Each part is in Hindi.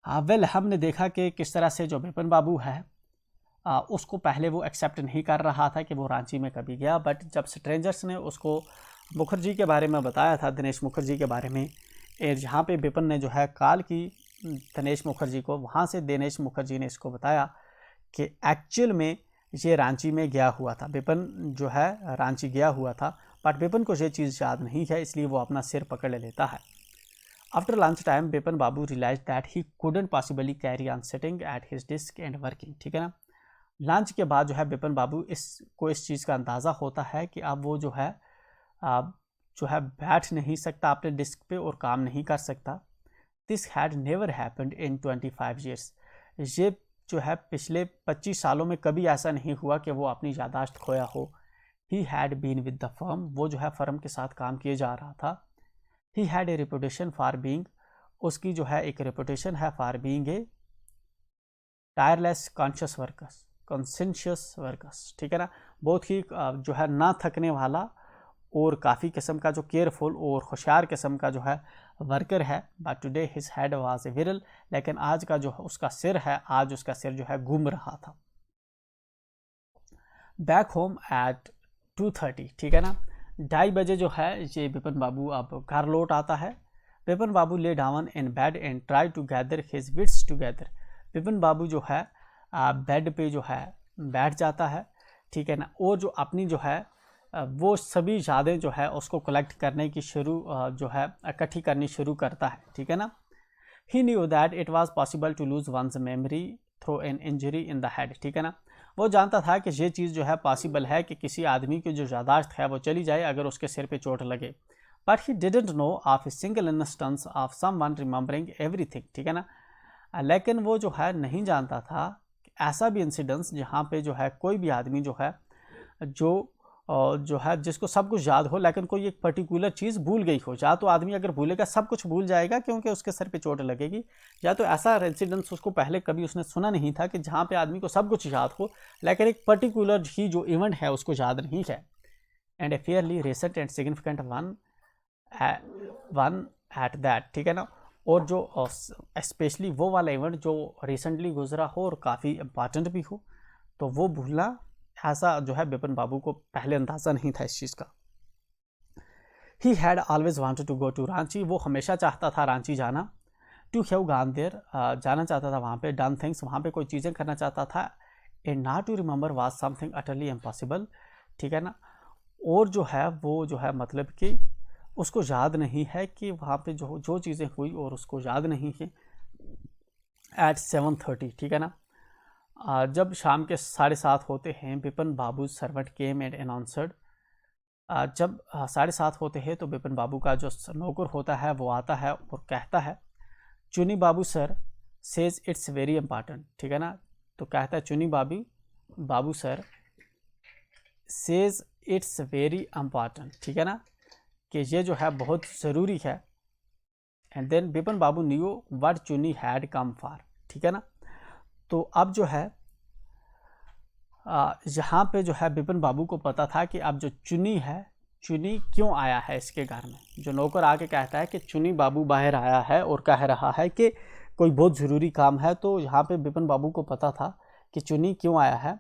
वेल हमने देखा कि किस तरह से जो बिपिन बाबू है उसको पहले वो एक्सेप्ट नहीं कर रहा था कि वो रांची में कभी गया, बट जब स्ट्रेंजर्स ने उसको मुखर्जी के बारे में बताया था, दिनेश मुखर्जी के बारे में, जहाँ पे बिपिन ने जो है कॉल की दिनेश मुखर्जी को, वहाँ से दिनेश मुखर्जी ने इसको बताया कि एक्चुअल में ये रांची में गया हुआ था, बिपिन जो है रांची गया हुआ था, बट बिपिन को ये चीज़ याद नहीं है, इसलिए वो अपना सिर पकड़ लेता है। After lunch time Bipin Babu realise that he couldn't possibly carry on sitting at his desk and working, ठीक है ना। लंच के बाद जो है बिपिन बाबू इस चीज़ का अंदाज़ा होता है कि अब वो जो है बैठ नहीं सकता अपने डिस्क पे और काम नहीं कर सकता। This had never happened in 25 years, ये जो है पिछले 25 सालों में कभी ऐसा नहीं हुआ कि वो अपनी यादाश्त खोया हो। He had been with the firm, वो जो है फर्म के साथ काम किए जा रहा था। He had a reputation for being, उसकी जो है एक रेपुटेशन है for being a tireless conscious workers, ठीक है ना। बहुत ही जो है ना थकने वाला और काफ़ी किस्म का जो केयरफुल और होशियार किस्म का जो है वर्कर है। But today his head was a विरल, लेकिन आज का जो उसका सिर है, आज उसका सिर जो है घूम रहा था। बैक होम एट 2:30, ठीक है ना, 2:30 बजे जो है ये बिपिन बाबू अब घर लौट आता है। Bipin Babu lay down in bed and try to gather his wits together, Bipin Babu जो है बेड पे जो है बैठ जाता है, ठीक है ना, और जो अपनी जो है वो सभी यादें जो है उसको कलेक्ट करने की जो है इकट्ठी करनी शुरू करता है, ठीक है ना। He knew that it was possible to lose one's memory through an injury in the head, ठीक है ना। वो जानता था कि ये चीज़ जो है पॉसिबल है कि किसी आदमी की जो यादाश्त है वो चली जाए अगर उसके सिर पे चोट लगे। But he didn't know of a single instance of someone remembering everything, ठीक है ना। लेकिन वो जो है नहीं जानता था कि ऐसा भी इंसिडेंस जहाँ पे जो है कोई भी आदमी जो है जो है जिसको सब कुछ याद हो, लेकिन कोई एक पर्टिकुलर चीज़ भूल गई हो। या तो आदमी अगर भूलेगा सब कुछ भूल जाएगा क्योंकि उसके सर पे चोट लगेगी, या तो ऐसा इंसिडेंस उसको पहले कभी उसने सुना नहीं था कि जहाँ पे आदमी को सब कुछ याद हो लेकिन एक पर्टिकुलर ही जो इवेंट है उसको याद नहीं है। And A Fairlie recent and significant one at that, ठीक है ना। और जो स्पेशली वो वाला इवेंट जो रिसेंटली गुजरा हो और काफ़ी इम्पॉर्टेंट भी हो, तो वो भूलना ऐसा जो है बिपिन बाबू को पहले अंदाज़ा नहीं था इस चीज़ का। He had always wanted to go to Ranchi, वो हमेशा चाहता था रांची जाना। टू हैव गॉन देयर, जाना चाहता था वहाँ पे, डन थिंग्स, वहाँ पे कोई चीज़ें करना चाहता था। And not to remember was something utterly impossible, ठीक है ना। और जो है वो जो है मतलब कि उसको याद नहीं है कि वहाँ पे जो चीज़ें हुई और उसको याद नहीं है। एट 7:30, ठीक है ना, जब शाम के 7:30 होते हैं, बिपिन बाबू सर्वेंट केम एंड अनाउंसर्ड, जब 7:30 होते हैं तो बिपिन बाबू का जो नौकर होता है वो आता है और कहता है, Chuni Babu sir says it's very important, ठीक है ना। तो कहता है Chuni Babu sir says it's very important, ठीक है ना, कि ये जो है बहुत ज़रूरी है। And then Bipin Babu knew what Chunni had come for, ठीक है ना। तो अब जो है यहाँ पे जो है बिपिन बाबू को पता था कि अब जो चुनी है, चुनी क्यों आया है इसके घर में। जो नौकर आके कहता है कि चुनी बाबू बाहर आया है और कह रहा है कि कोई बहुत ज़रूरी काम है, तो यहाँ पे बिपिन बाबू को पता था कि चुनी क्यों आया है।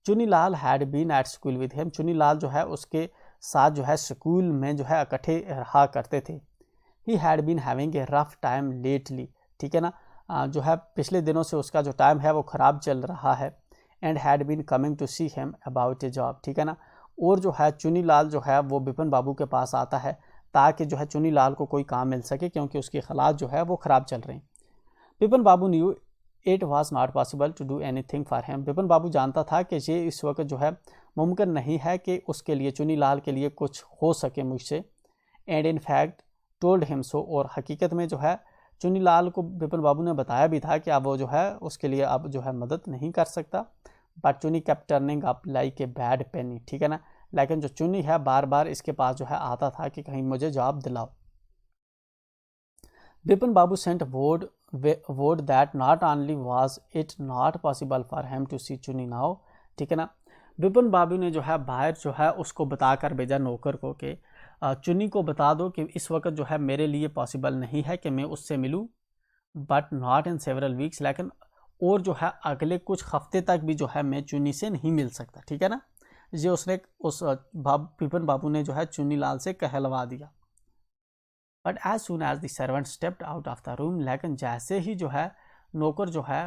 Chuni Lal had been at school with him, Chuni Lal जो है उसके साथ जो है स्कूल में जो है इकट्ठे रहा करते थे। He had been having a rough time lately, ठीक है ना, जो है पिछले दिनों से उसका जो टाइम है वो ख़राब चल रहा है। And had been coming to see him about a job, ठीक है ना। और जो है चुनी लाल जो है वो बिपिन बाबू के पास आता है ताकि जो है चुनी लाल को कोई काम मिल सके, क्योंकि उसके हालात जो है वो ख़राब चल रहे हैं। Bipin Babu knew it was not possible to do anything for him, Bipin Babu जानता था कि ये इस वक्त जो है मुमकिन नहीं है कि उसके लिए, चुनी लाल के लिए कुछ हो सके मुझसे। And in fact told him so, और हकीकत में जो है चुनी लाल को बिपिन बाबू ने बताया भी था कि अब वो जो है उसके लिए अब जो है मदद नहीं कर सकता। But Chuni kept turning up like a bad penny, ठीक है ना, लेकिन जो चुनी है बार बार इसके पास जो है आता था कि कहीं मुझे जॉब दिलाओ। बिपिन बाबू Saint word that not only was it not possible for him to see चुनी नाउ, ठीक है ना। बिपिन बाबू ने जो है बाहर जो है उसको बताकर भेजा नौकर को कि चुनी को बता दो कि इस वक्त जो है मेरे लिए पॉसिबल नहीं है कि मैं उससे मिलूं, but not in several weeks, लेकिन और जो है अगले कुछ हफ्ते तक भी जो है मैं चुन्नी से नहीं मिल सकता, ठीक है ना। ये उसने उस बिपिन बाबू ने जो है चुन्नी लाल से कहलवा दिया। But as soon as the servant stepped out of the room, लेकिन जैसे ही जो है नौकर जो है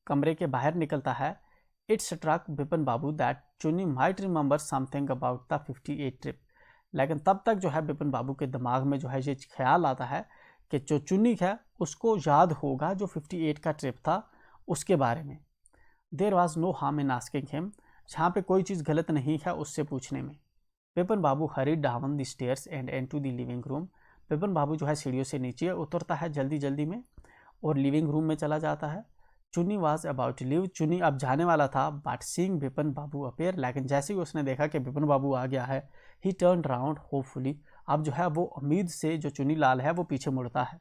कमरे के बाहर निकलता है, it struck Bipin Babu that Chunni might remember something about the 58 trip. लेकिन तब तक जो है बिपिन बाबू के दिमाग में जो है ये ख्याल आता है कि जो चुन्नी है उसको याद होगा जो 58 का ट्रिप था उसके बारे में। There was no harm in asking him, जहाँ पे कोई चीज़ गलत नहीं है उससे पूछने में। Bipin Babu hurried down the stairs and into the living room. Bipin Babu जो है सीढ़ियों से नीचे उतरता है जल्दी जल्दी में और लिविंग रूम में चला जाता है। चुन्नी वाज अबाउट टू लीव, चुन्नी अब जाने वाला था, but seeing Bipin Babu appear, लेकिन जैसे ही उसने देखा कि बिपिन बाबू आ गया है, ही टर्न राउंड होपफुली, अब जो है वो उम्मीद से जो चुन्नी लाल है वो पीछे मुड़ता है।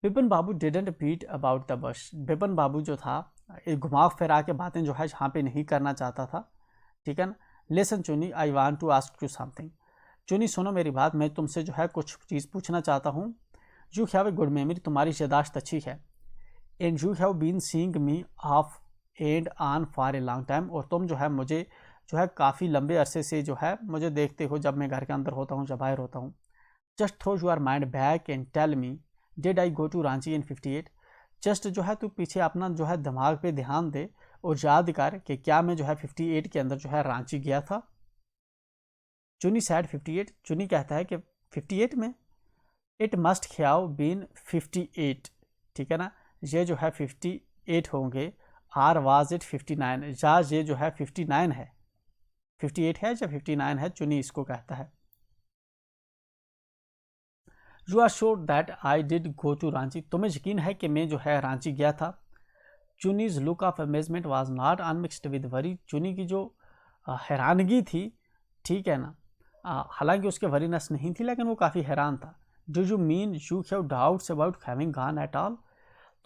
Bipin Babu didn't beat about the bush, Bipin Babu जो था घुमाव फिरा के बातें जो है जहाँ पे नहीं करना चाहता था, ठीक है ना। Listen Chunni, I want to ask you something, Chunni सुनो मेरी बात, मैं तुमसे जो है कुछ चीज़ पूछना चाहता हूँ। You have a good memory, तुम्हारी यादाश्त अच्छी है, and you have been seeing me off and on for a long time, और तुम जो है मुझे जो है काफ़ी लंबे अरसे से जो है मुझे देखते हो, जब मैं घर के अंदर होता हूँ, जब बाहर होता हूँ। Just throw your mind back and tell me did I go to Ranchi in 58, just जो है तू पीछे अपना जो है दिमाग पे ध्यान दे और याद कर कि क्या मैं जो है 58 के अंदर जो है रांची गया था। चुनी सैड 58, चुनी कहता है कि 58 में, इट मस्ट हैव बीन 58, ठीक है ना, ये जो है 58 होंगे, आर वाज इट 59, या ये जो है 59 है, 58 है या 59 है, चुनी इसको कहता है। You are sure that I did go to Ranchi, तुम्हें यकीन है कि मैं जो है रांची गया था। Chuni's look of amazement was not unmixed with worry, Chuni की जो हैरानगी थी, ठीक है ना, हालांकि उसके वरीनेस नहीं थी, लेकिन वो काफ़ी हैरान था। Do you mean you have doubts about having gone at all,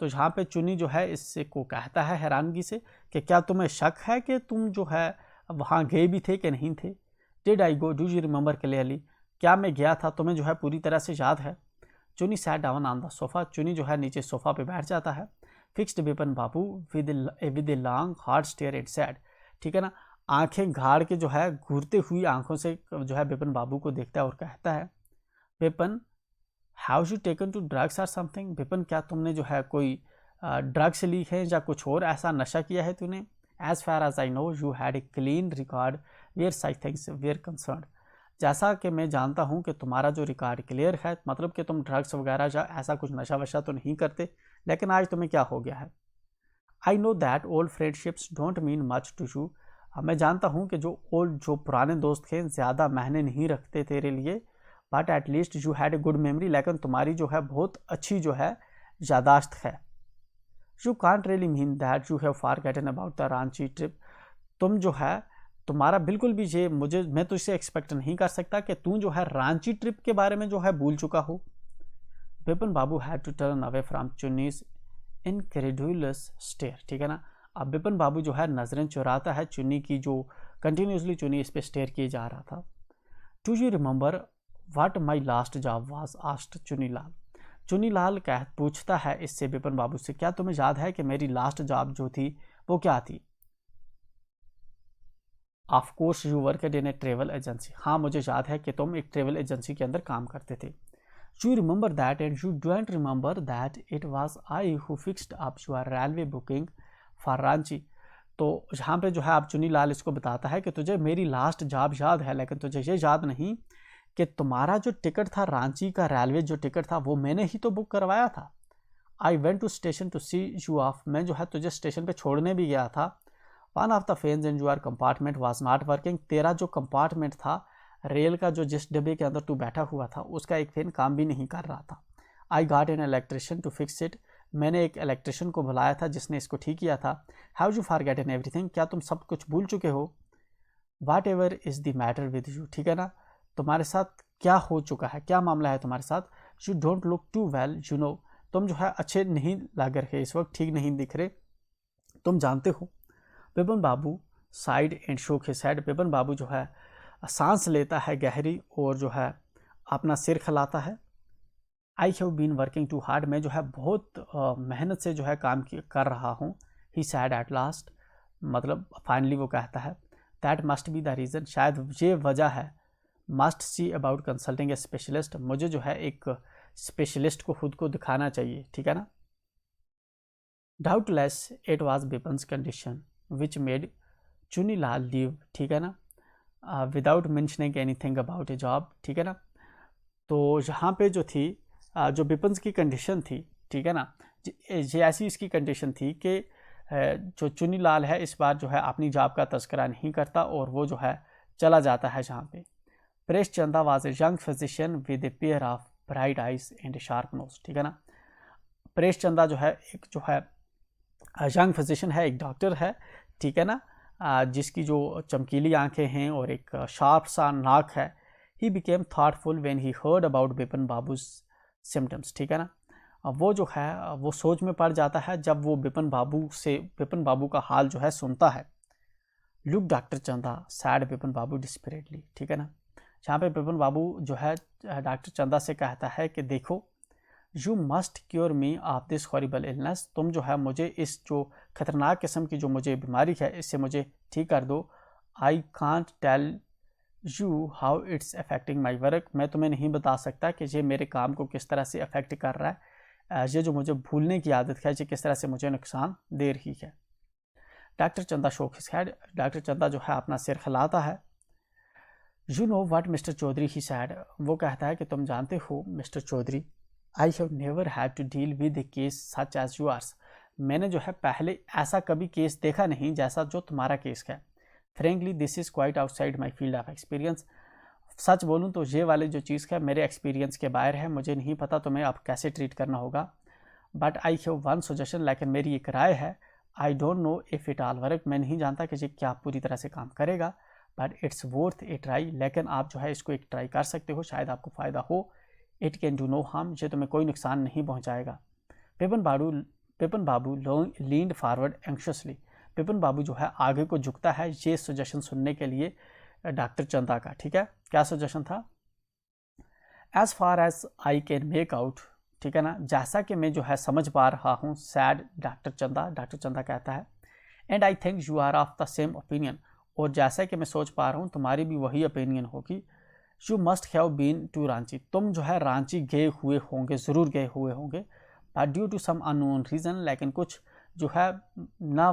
तो जहाँ पे चुनी जो है इससे को कहता है हैरानगी से कि क्या तुम्हें शक है कि तुम जो है वहाँ गए भी थे कि नहीं थे। Did I go, do you remember clearly, क्या मैं गया था, तुम्हें जो है पूरी तरह से याद है। चुनी sat down on the sofa, चुनी जो है नीचे सोफ़ा पे बैठ जाता है। Fixed Bipin Babu with a long hard stare at sad, ठीक है ना, आंखें गाड़ के जो है घूरते हुई आंखों से जो है बिपिन बाबू को देखता है और कहता है, Bipin have you taken to drugs or something, Bipin क्या तुमने जो है कोई ड्रग्स ली है या कुछ और ऐसा नशा किया है तूने। As far as I know you had a clean record where such things were concerned, जैसा कि मैं जानता हूँ कि तुम्हारा जो रिकॉर्ड क्लियर है, मतलब कि तुम ड्रग्स वगैरह या ऐसा कुछ नशा वशा तो नहीं करते, लेकिन आज तुम्हें क्या हो गया है। I know that old friendships don't mean much to you, मैं जानता हूँ कि जो पुराने दोस्त थे ज़्यादा मायने नहीं रखते तेरे लिए, but at least you had A good memory, लेकिन तुम्हारी जो है बहुत अच्छी जो है यादाश्त है। You can't really mean that you have forgotten about the Ranchi trip, तुम जो है तुम्हारा बिल्कुल भी ये मैं तुझसे एक्सपेक्ट नहीं कर सकता कि तू जो है रांची ट्रिप के बारे में जो है भूल चुका हो। Bipin Babu had to turn away from Chunni's incredulous stare, ठीक है ना, अब बिपिन बाबू जो है नजरें चुराता है चुन्नी की, जो कंटिन्यूसली चुन्नी इस पे स्टेयर किए जा रहा था। Do you remember what my last job was, asked Chunilal, Chunilal कह पूछता है इससे बिपिन बाबू से, क्या तुम्हें याद है कि मेरी लास्ट जॉब जो थी वो क्या थी। Of course you worked in A travel agency, हाँ मुझे याद है कि तुम एक ट्रेवल एजेंसी के अंदर काम करते थे। You remember that and you don't remember that it was I who fixed up your railway booking for Ranchi, तो यहाँ पे जो है आप चुनीलाल इसको बताता है कि तुझे मेरी लास्ट जॉब याद है, लेकिन तुझे ये याद नहीं कि तुम्हारा जो टिकट था रांची का रेलवे जो टिकट था वो मैंने ही तो बुक करवाया था। I went to station to see you off, मैं जो है तुझे स्टेशन पे छोड़ने भी गया था। One of the fans in your compartment was not working, तेरा जो कंपार्टमेंट था रेल का, जो जिस डिब्बे के अंदर तू बैठा हुआ था उसका एक फैन काम भी नहीं कर रहा था। I got an electrician to fix it, मैंने एक इलेक्ट्रिशियन को बुलाया था जिसने इसको ठीक किया था। हैव यू फॉरगेटन एवरीथिंग, क्या तुम सब कुछ भूल चुके हो। Whatever is the matter with you, ठीक है ना, तुम्हारे साथ क्या हो चुका है, क्या मामला है तुम्हारे साथ। You don't look too well you know, तुम जो है अच्छे नहीं लग रहे इस वक्त, ठीक नहीं दिख रहे, तुम जानते हो। बिपिन बाबू साइड एंड शोक हिज हेड, बिपिन बाबू जो है सांस लेता है गहरी और जो है अपना सिर खिलाता है। I have been working too hard, मैं जो है बहुत मेहनत से जो है काम कर रहा हूँ। ही सैड एट लास्ट, मतलब फाइनली वो कहता है। That must be the reason, शायद ये वजह है। Must see about consulting A specialist, मुझे जो है एक स्पेशलिस्ट को खुद को दिखाना चाहिए, ठीक है ना। Doubtless it was Bipin's condition which made Chunilal leave, ठीक है ना, without mentioning anything about a job, ठीक है ना। तो यहाँ पे जो थी जो बिपन्स की कंडीशन थी, ठीक है ना, ये ऐसी इसकी कंडीशन थी कि जो चुनीलाल है इस बार जो है अपनी जॉब का तस्करा नहीं करता और वो जो है चला जाता है जहाँ पे। Paresh Chanda was a young physician with a pair of bright eyes and a sharp nose, ठीक है ना। प्रेश चंदा जो है एक जो है यंग फिजिशियन है, एक डॉक्टर है, ठीक है ना, जिसकी जो चमकीली आंखें हैं और एक शार्प सा नाक है। He became thoughtful when he heard about Bipin babus symptoms, ठीक है ना। वो जो है वो सोच में पड़ जाता है जब वो बिपिन बाबू का हाल जो है सुनता है। लुक डॉक्टर चंदा सैड बिपिन बाबू डिस्परेटली, ठीक है ना। जहाँ पे बिपिन बाबू जो है डॉक्टर चंदा से कहता है कि देखो, you must cure me of this horrible illness, तुम जो है मुझे इस जो खतरनाक किस्म की जो मुझे बीमारी है इससे मुझे ठीक कर दो। I can't tell you how it's affecting my work, मैं तुम्हें नहीं बता सकता कि ये मेरे काम को किस तरह से अफेक्ट कर रहा है, ये जो मुझे भूलने की आदत है ये किस तरह से मुझे नुकसान दे रही है। डॉक्टर चंदा शोक हिज हेड, डॉक्टर चंदा जो है अपना सिर खिलाता है। You know what Mr Chaudhary he said, वो कहता है कि तुम जानते हो Mr Chaudhary, I have never had to deal with a case such as yours, मैंने जो है पहले ऐसा कभी केस देखा नहीं जैसा जो तुम्हारा केस है। Frankly this is quite outside my field of experience, सच बोलूँ तो ये वाली जो चीज़ है मेरे एक्सपीरियंस के बाहर है, मुझे नहीं पता तुम्हें अब कैसे ट्रीट करना होगा। But I have one suggestion, लेकिन मेरी एक राय है। I don't know if it all work, मैं नहीं जानता कि ये क्या पूरी तरह से काम करेगा, but it's worth A try, लेकिन आप जो है इसको एक ट्राई कर सकते हो, शायद आपको फ़ायदा हो। It can do no harm, ये तुम्हें कोई नुकसान नहीं पहुँचाएगा। Bipin Babu leaned forward anxiously, Bipin Babu जो है आगे को झुकता है ये सजेशन सुनने के लिए डॉक्टर चंदा का, ठीक है। क्या सजेशन था? As far as I can make out, ठीक है ना, जैसा कि मैं जो है समझ पा रहा हूँ, सैड डॉक्टर चंदा कहता है। And I think you are of the same opinion, और जैसा कि मैं सोच पा रहा हूँ तुम्हारी भी वही ओपिनियन होगी। You must have been to Ranchi, तुम जो है रांची गए हुए होंगे, ज़रूर गए हुए होंगे। But due to some unknown reason, लेकिन कुछ जो है ना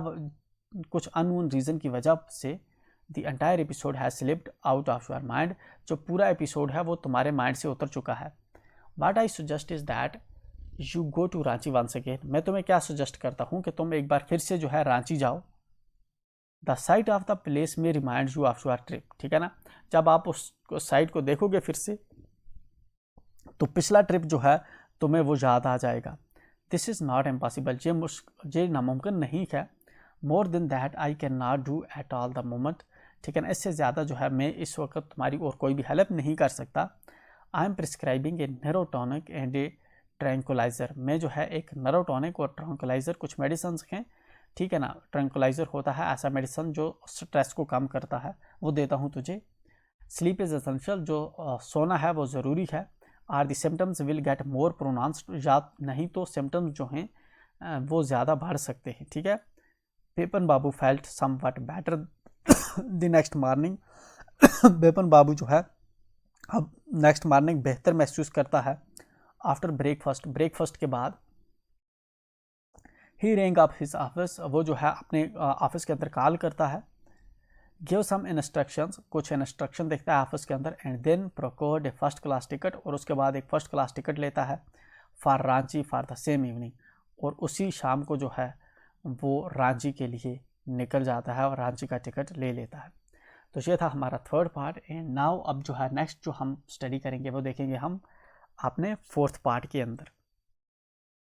कुछ अननोन रीज़न की वजह से the entire episode has slipped out of your mind, जो पूरा एपिसोड है वो तुम्हारे माइंड से उतर चुका है। But I suggest is that you go to Ranchi once again, मैं तुम्हें क्या सजेस्ट करता हूँ कि तुम एक बार फिर से जो है रांची जाओ। The sight of the place may remind you of your trip, ठीक है ना। जब आप उस साइट को देखोगे फिर से तो पिछला ट्रिप जो है तुम्हें वो याद आ जाएगा। दिस इज़ नॉट इम्पॉसिबल, ये नामुमकिन नहीं है। More than that I can not do at all the moment, ठीक है ना, इससे ज़्यादा जो है मैं इस वक्त तुम्हारी और कोई भी हेल्प नहीं कर सकता। I am prescribing a neurotonic and a tranquilliser, मैं जो है एक न्यूरोटॉनिक और ट्रैंकुलाइज़र कुछ मेडिसिन हैं, ठीक है ना। ट्रैंकुलाइज़र होता है ऐसा मेडिसिन जो स्ट्रेस को कम करता है, वो देता हूँ तुझे। स्लीप इज़ एसेंशियल, जो सोना है वो ज़रूरी है। Or the symptoms will get more pronounced, या नहीं तो सिम्टम्स जो हैं वो ज़्यादा बढ़ सकते हैं, ठीक है। Bipin Babu felt somewhat better the next morning, Bipin Babu जो है अब नेक्स्ट मॉर्निंग बेहतर महसूस करता है। आफ्टर ब्रेकफास्ट के बाद ही रैंग अप हिज ऑफिस, वो जो है अपने ऑफिस के अंदर कॉल करता है। गिव सम इंस्ट्रक्शंस, कुछ इंस्ट्रक्शन देखता है ऑफिस के अंदर। And then procured a first class ticket, और उसके बाद एक फर्स्ट क्लास टिकट लेता है for Ranchi for the same evening, और उसी शाम को जो है वो रांची के लिए निकल जाता है और रांची का टिकट ले लेता है। तो ये था हमारा थर्ड पार्ट। एंड नाउ अब जो है नेक्स्ट जो हम स्टडी करेंगे वो देखेंगे हम अपने फोर्थ पार्ट के अंदर।